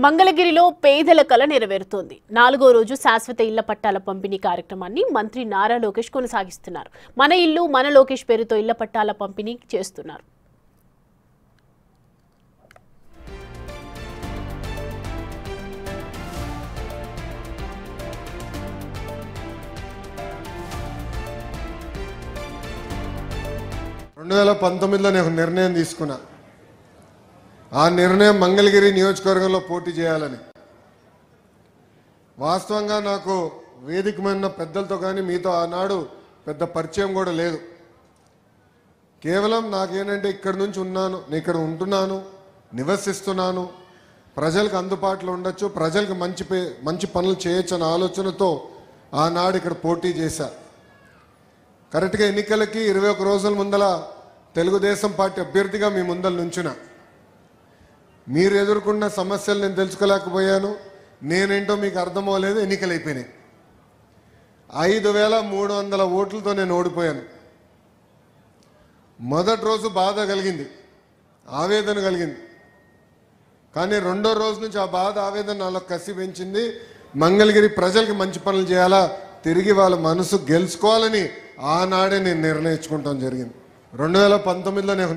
మంగళగిరిలో పేదల కల నెరవేరుతోంది. 4వ రోజు శాశ్వత ఇళ్ల పట్టాల పంపిణీ కార్యక్రమాన్ని మంత్రి నారా లోకేష్ కొనసాగిస్తున్నారు. మన ఇల్లు మన లోకేష్ పేరుతో ఇళ్ల పట్టాల పంపిణీ చేస్తున్నారు. నేను నిర్ణయం తీసుకున్నా. ఆ నిర్ణయం మంగళగిరి నియోజకవర్గంలో పోటీ చేయాలని. వాస్తవంగా నాకు వేదికమైన పెద్దలతో కానీ మీతో ఆనాడు పెద్ద పరిచయం కూడా లేదు. కేవలం నాకేంటంటే ఇక్కడి నుంచి ఉన్నాను, నేను ఇక్కడ ఉంటున్నాను, నివసిస్తున్నాను, ప్రజలకు అందుబాటులో ఉండొచ్చు, ప్రజలకు మంచి పనులు చేయొచ్చు అన్న ఆలోచనతో ఆనాడు ఇక్కడ పోటీ చేశా. కరెక్ట్గా ఎన్నికలకి 21 రోజుల ముందల తెలుగుదేశం పార్టీ అభ్యర్థిగా మీ ముందల నుంచున్నా. మీరు ఎదుర్కొన్న సమస్యలు నేను తెలుసుకోలేకపోయాను. నేనేంటో మీకు అర్థమవ్వలేదు. ఎన్నికలు అయిపోయినాయి. 5300 ఓట్లతో నేను ఓడిపోయాను. మొదటి రోజు బాధ కలిగింది, ఆవేదన కలిగింది. కానీ రెండో రోజు నుంచి ఆ బాధ ఆవేదన నాలో కసి పెంచింది. మంగళగిరి ప్రజలకి మంచి పనులు చేయాలా, తిరిగి వాళ్ళ మనసు గెలుచుకోవాలని ఆనాడే నేను నిర్ణయించుకుంటాం జరిగింది. 2019లో నేను